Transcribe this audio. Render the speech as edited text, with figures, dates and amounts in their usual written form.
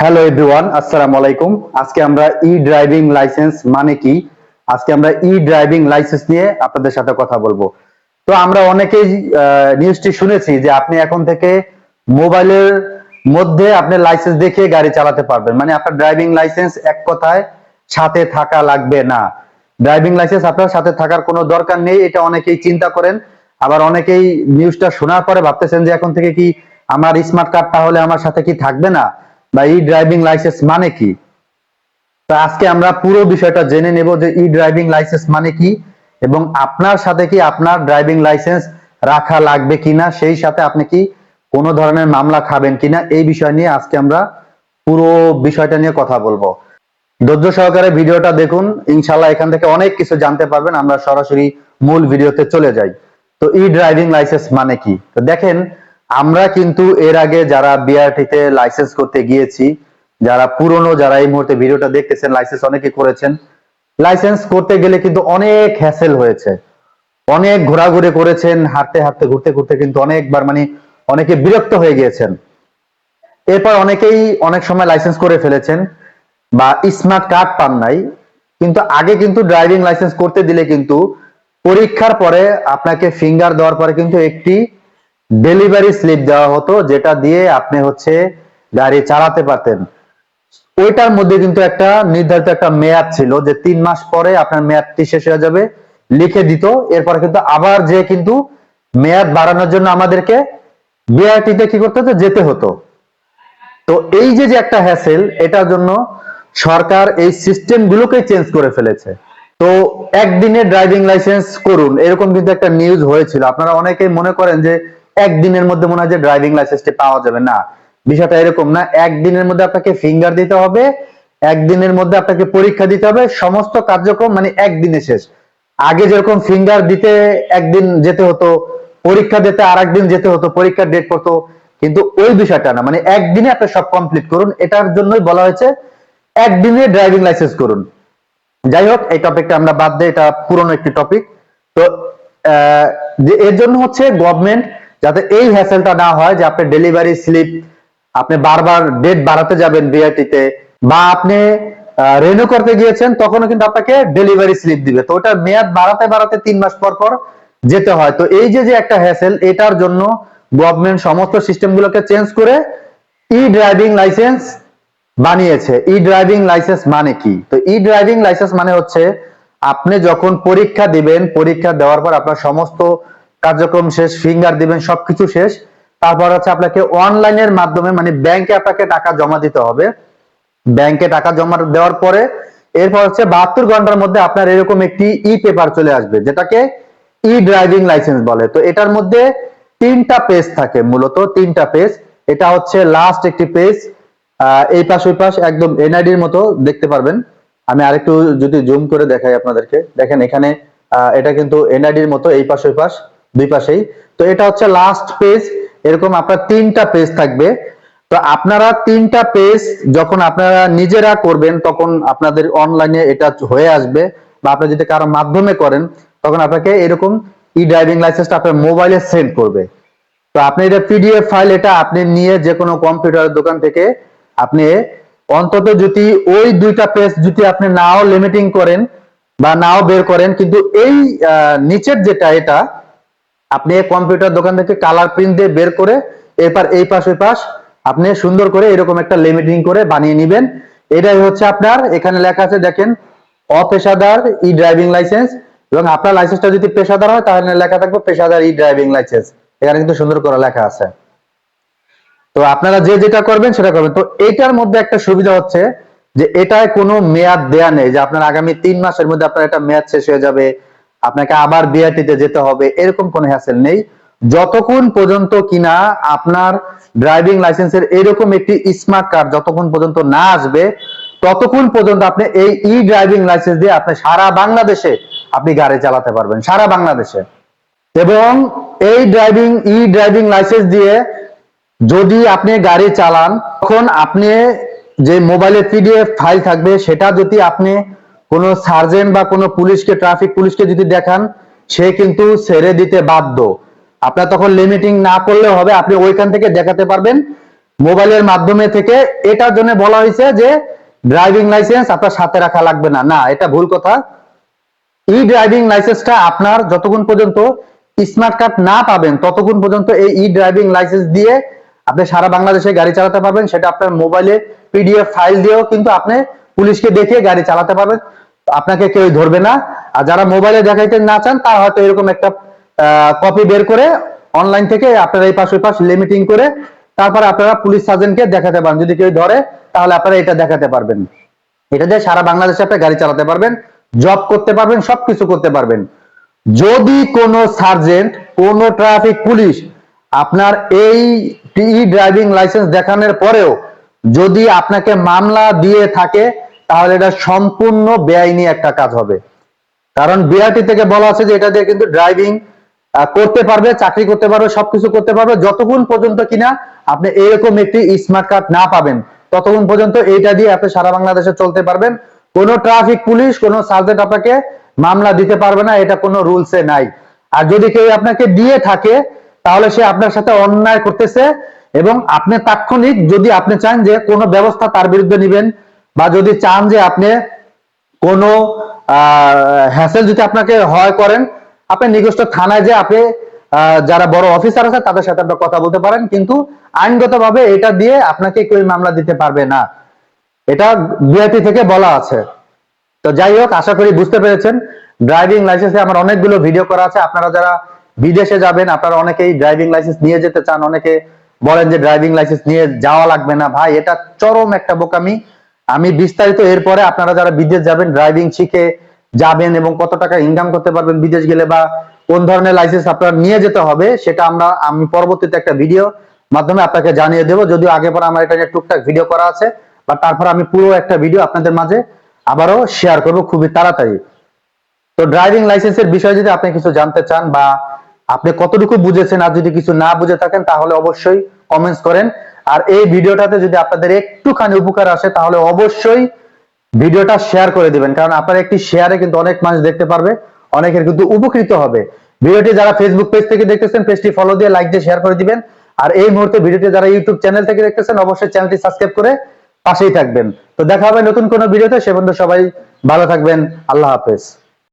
Hello everyone, আসসালামু আলাইকুম। আজকে আমরা ই ড্রাইভিং লাইসেন্স মানে কি, আজকে আমরা ই ড্রাইভিং লাইসেন্স নিয়ে আপনাদের সাথে কথা বলবো। তো আমরা অনেকেই নিউজটি শুনেছি যে আপনি এখন থেকে মোবাইলের মধ্যে আপনি লাইসেন্স দেখিয়ে গাড়ি চালাতে পারবেন, মানে আপনার ড্রাইভিং লাইসেন্স এক কথায় সাথে থাকা লাগবে না। ড্রাইভিং লাইসেন্স আপনার সাথে থাকার কোনো দরকার নেই, এটা অনেকেই চিন্তা করেন। আবার অনেকেই নিউজটা শোনার পরে ভাবতেছেন যে এখন থেকে কি আমার স্মার্ট কার্ড তাহলে আমার সাথে কি থাকবে না, বা ই ড্রাইভিং লাইসেন্স মানে কি। তো আজকে আমরা পুরো বিষয়টা জেনে নেব যে ই ড্রাইভিং লাইসেন্স মানে কি, এবং আপনার সাথে কি আপনার ড্রাইভিং লাইসেন্স রাখা লাগবে কিনা, সেই সাথে আপনি কি কোনো ধরনের মামলা খাবেন কিনা, এই বিষয় নিয়ে আজকে আমরা পুরো বিষয়টা নিয়ে কথা বলবো। ধৈর্য সহকারে ভিডিওটা দেখুন, ইনশাল্লাহ এখান থেকে অনেক কিছু জানতে পারবেন। আমরা সরাসরি মূল ভিডিওতে চলে যাই। তো ই ড্রাইভিং লাইসেন্স মানে কি, তো দেখেন, আমরা কিন্তু এর আগে যারা বিআরটিতে লাইসেন্স করতে গিয়েছি, যারা পুরনো, যারা এই মুহূর্তে ভিডিওটা দেখতেছেন, লাইসেন্স অনেকে করেছেন। লাইসেন্স করতে গেলে কিন্তু অনেক হ্যাসেল হয়েছে, অনেক ঘোরাঘুরি করেছেন, হাঁটতে হাঁটতে ঘুরতে ঘুরতে কিন্তু অনেকবার মানে অনেকে বিরক্ত হয়ে গিয়েছেন। এরপর অনেকেই অনেক সময় লাইসেন্স করে ফেলেছেন বা স্মার্ট কার্ড পান নাই। কিন্তু আগে কিন্তু ড্রাইভিং লাইসেন্স করতে দিলে কিন্তু পরীক্ষার পরে আপনাকে ফিঙ্গার দেওয়ার পরে কিন্তু একটি ডেলিভারি স্লিপ দেওয়া হতো, যেটা দিয়ে আপনি হচ্ছে গাড়ি চালাতে পারতেন। ওইটার মধ্যে কিন্তু একটা নির্ধারিত একটা মেয়াদ ছিল যে 3 মাস পরে আপনার মেয়াদটি শেষ হয়ে যাবে, লিখে দিত। এরপরে কিন্তু আবার যে কিন্তু মেয়াদ বাড়ানোর জন্য আমাদেরকে বিআরটিতে কি করতে হতো, যেতে হতো। তো এই যে যে একটা হ্যাসেল, এটার জন্য সরকার এই সিস্টেম গুলোকে চেঞ্জ করে ফেলেছে। তো একদিনে ড্রাইভিং লাইসেন্স করুন, এরকম কিন্তু একটা নিউজ হয়েছিল। আপনারা অনেকেই মনে করেন যে একদিনের মধ্যে মনে হয় যে ড্রাইভিং লাইসেন্সটি পাওয়া যাবে, না, বিষয়টা এরকম না। একদিনের মধ্যে আপনাকে ফিঙ্গার দিতে হবে, একদিনের মধ্যে আপনাকে পরীক্ষা দিতে হবে, সমস্ত কার্যক্রম মানে একদিনে শেষ। আগে যেরকম ফিঙ্গার দিতে একদিন যেতে হতো, পরীক্ষা দিতে আর একদিন যেতে হতো, পরীক্ষার ডেট পড়তো, কিন্তু ওই বিষয়টা না, মানে একদিনে আপনি সব কমপ্লিট করুন। এটার জন্যই বলা হয়েছে একদিনে ড্রাইভিং লাইসেন্স করুন। যাই হোক, এই টপিকটা আমরা বাদ দিই, এটা পুরনো একটি টপিক। তো যে এর জন্য হচ্ছে গভর্নমেন্ট যাতে এই হ্যাসেলটা না হয় যে আপনি ডেলিভারি স্লিপ আপনি বারবার ডেট বাড়াতে যাবেন বিআরটিতে, বা আপনি রেনু করতে গিয়েছেন তখনও কিন্তু আপনাকে ডেলিভারি স্লিপ দিবে, তো ওটার মেয়াদ বাড়াতে বাড়াতে 3 মাস পর পর যেতে হয়। তো এই যে যে একটা হ্যাসেল, এটার জন্য গভর্নমেন্ট সমস্ত সিস্টেম গুলোকে চেঞ্জ করে ই ড্রাইভিং লাইসেন্স বানিয়েছে। ই ড্রাইভিং লাইসেন্স মানে কি, তো ই ড্রাইভিং লাইসেন্স মানে হচ্ছে আপনি যখন পরীক্ষা দিবেন, পরীক্ষা দেওয়ার পর আপনার সমস্ত কার্যক্রম শেষ, ফিঙ্গার দিবেন, সবকিছু শেষ, তারপর হচ্ছে আপনাকে অনলাইনের মাধ্যমে মানে ব্যাংকে আপনাকে টাকা জমা দিতে হবে। ব্যাংকে টাকা জমা দেওয়ার পরে এরপর হচ্ছে 72 ঘন্টার মধ্যে আপনার এরকম একটি ই পেপার চলে আসবে, যেটাকে ই ড্রাইভিং লাইসেন্স বলে। তো এটার মধ্যে 3টা পেজ থাকে, মূলত 3টা পেজ। এটা হচ্ছে লাস্ট একটি পেজ, এই পাশ ওই পাশ একদম এনআইডির মতো দেখতে পারবেন। আমি আরেকটু যদি জুম করে দেখাই আপনাদেরকে, দেখেন এখানে এটা কিন্তু এনআইডির মতো, এই পাশ ওই পাশ দুই পাশেই। তো এটা হচ্ছে লাস্ট পেজ, এরকম আপনার 3টা পেজ থাকবে। তো আপনারা 3টা পেজ যখন আপনারা নিজেরা করবেন, তখন আপনাদের অনলাইনে এটা হয়ে আসবে, বা আপনি যদি কারো মাধ্যমে করেন তখন আপনাকে এরকম ই ড্রাইভিং লাইসেন্সটা আপনার মোবাইলে সেন্ড করবে। তো আপনি এটা পিডিএফ ফাইল, এটা আপনি নিয়ে যে কোনো কম্পিউটার দোকান থেকে আপনি অন্তত যদি ওই 2টা পেজ যদি আপনি নাও লিমিটিং করেন বা নাও বের করেন, কিন্তু এই নিচের যেটা, এটা আপনি কম্পিউটার দোকান থেকে কালার প্রিন্ট দিয়ে বের করে এরপর এই পাশ ওই পাশ আপনি সুন্দর করে এরকম একটা লিমিটিং করে বানিয়ে নেবেন। এটাই হচ্ছে আপনার, এখানে লেখা আছে দেখেন, অপেশাদার ই ড্রাইভিং লাইসেন্স। এবং আপনার লাইসেন্সটা যদি পেশাদার হয় তাহলে লেখা থাকবে পেশাদার ই ড্রাইভিং লাইসেন্স, এখানে কিন্তু সুন্দর করে লেখা আছে। তো আপনারা যে যেটা করবেন সেটা করবেন। তো এইটার মধ্যে একটা সুবিধা হচ্ছে যে এটায় কোনো মেয়াদ দেয়া নেই, যে আপনার আগামী 3 মাসের মধ্যে আপনার এটা মেয়াদ শেষ হয়ে যাবে, আপনাকে আবার বিআরটিতে যেতে হবে, এরকম কোনো হ্যাসেল নেই। যতক্ষণ পর্যন্ত কিনা আপনার ড্রাইভিং লাইসেন্সের এরকম একটি স্মার্ট কার্ড যতক্ষণ পর্যন্ত না আসবে, ততক্ষণ পর্যন্ত আপনি এই ই ড্রাইভিং লাইসেন্স দিয়ে আপনি সারা বাংলাদেশে আপনি গাড়ি চালাতে পারবেন, সারা বাংলাদেশে। এবং এই ই ড্রাইভিং লাইসেন্স দিয়ে যদি আপনি গাড়ি চালান, তখন আপনি যে মোবাইলে পিডিএফ ফাইল থাকবে, সেটা যদি আপনি কোনো সার্জেন্ট বা কোনো পুলিশকে, ট্রাফিক পুলিশকে যদি দেখান, সে কিন্তু ছেড়ে দিতে বাধ্য। আপনার তখন লিমিটিং না করলেও হবে, আপনি ওইখান থেকে দেখাতে পারবেন মোবাইলের মাধ্যমে থেকে, এটার জন্য বলা হয়েছে যে ড্রাইভিং লাইসেন্স আপনার সাথে রাখা লাগবে না। না, এটা ভুল কথা। ই ড্রাইভিং লাইসেন্সটা আপনার যতক্ষণ পর্যন্ত স্মার্ট কার্ড না পাবেন ততক্ষণ পর্যন্ত এই ই ড্রাইভিং লাইসেন্স দিয়ে আপনি সারা বাংলাদেশে গাড়ি চালাতে পারবেন। সেটা আপনার মোবাইলে পিডিএফ ফাইল দিয়েও কিন্তু আপনি পুলিশকে দেখিয়ে গাড়ি চালাতে পারবেন, আপনাকে কেউ ধরবে না। আর যারা মোবাইলে দেখাইতে না চান তারা হয়তো এরকম একটা কপি বের করে অনলাইন থেকে আপনারা এই পাশ ওই পাশ লিমিটিং করে তারপরে আপনারা পুলিশ সার্জেন্টকে দেখাতে পারেন। যদি কেউ ধরে তাহলে আপনারা এটা দেখাতে পারবেন। এটা দিয়ে সারা বাংলাদেশে আপনি গাড়ি চালাতে পারবেন, জব করতে পারবেন, সবকিছু করতে পারবেন। যদি কোনো সার্জেন্ট, কোনো ট্রাফিক পুলিশ আপনার এই ই ড্রাইভিং লাইসেন্স দেখানোর পরেও যদি আপনাকে মামলা দিয়ে থাকে তাহলে এটা সম্পূর্ণ বেআইনি একটা কাজ হবে। কারণ বিআরটি থেকে বলা আছে যে এটা দিয়ে কিন্তু ড্রাইভিং করতে পারবে, চাকরি করতে পারবে, সবকিছু করতে পারবে যতক্ষণ পর্যন্ত কিনা আপনি এরকম একটি স্মার্ট কার্ড না পাবেন, ততক্ষণ পর্যন্ত এইটা দিয়ে আপনি সারা বাংলাদেশে চলতে পারবেন। কোনো ট্রাফিক পুলিশ, কোনো সার্জেন্ট আপনাকে মামলা দিতে পারবে না, এটা কোনো রুলসে নাই। আর যদি কেউ আপনাকে দিয়ে থাকে তাহলে সে আপনার সাথে অন্যায় করতেছে, এবং আপনি তাৎক্ষণিক যদি আপনি চান যে কোনো ব্যবস্থা তার বিরুদ্ধে নেবেন, বা যদি চান যে আপনি কোনো হ্যাসেল যদি আপনাকে হয় করেন, আপনি নির্দিষ্ট থানায় যে আপনি যারা বড় অফিসার আছে তাদের সাথে আপনি কথা বলতে পারেন, কিন্তু আইনগতভাবে এটা দিয়ে আপনাকে কেউ মামলা দিতে পারবে না। এটা বিআরটি থেকে বলা আছে। তো যাই হোক, আশা করি বুঝতে পেরেছেন। ড্রাইভিং লাইসেন্সে আমার অনেকগুলো ভিডিও করা আছে। আপনারা যারা বিদেশে যাবেন, আপনারা অনেকেই ড্রাইভিং লাইসেন্স নিয়ে যেতে চান, অনেকে বলেন যে ড্রাইভিং লাইসেন্স নিয়ে যাওয়া লাগবে না। ভাই, এটা চরম একটা বোকামি। আমি বিস্তারিত এরপরে আপনারা যারা বিদেশ যাবেন, ড্রাইভিং শিখে যাবেন এবং কত টাকা ইনকাম করতে পারবেন বিদেশ গেলে, বা কোন ধরনের লাইসেন্স আপনার নিয়ে যেতে হবে, সেটা আমি পরবর্তীতে একটা ভিডিও মাধ্যমে আপনাকে জানিয়ে দেবো। যদিও আগে পরে আমার এটা নিয়ে টুকটাক ভিডিও করা আছে, বা তারপর আমি পুরো একটা ভিডিও আপনাদের মাঝে আবারও শেয়ার করব খুবই তাড়াতাড়ি। তো ড্রাইভিং লাইসেন্সের বিষয়ে যদি আপনি কিছু জানতে চান, বা আপনি কতটুকু বুঝেছেন, আর যদি কিছু না বুঝে থাকেন তাহলে অবশ্যই কমেন্টস করেন। আর এই ভিডিওটাতে যদি আপনাদের একটুখানি উপকার আসে তাহলে অবশ্যই ভিডিওটা শেয়ার করে দিবেন, কারণ আপনার একটি শেয়ারে কিন্তু অনেক মানুষ দেখতে পারবে, অনেকের কিন্তু উপকৃত হবে। ভিডিওটি যারা ফেসবুক পেজ থেকে দেখতেছেন, পেজটি ফলো দিয়ে, লাইক দিয়ে শেয়ার করে দিবেন। আর এই মুহূর্তে ভিডিওটি যারা ইউটিউব চ্যানেল থেকে দেখতেছেন, অবশ্যই চ্যানেলটি সাবস্ক্রাইব করে পাশেই থাকবেন। তো দেখা হবে নতুন কোনো ভিডিওতে। সে পর্যন্ত সবাই ভালো থাকবেন। আল্লাহ হাফেজ।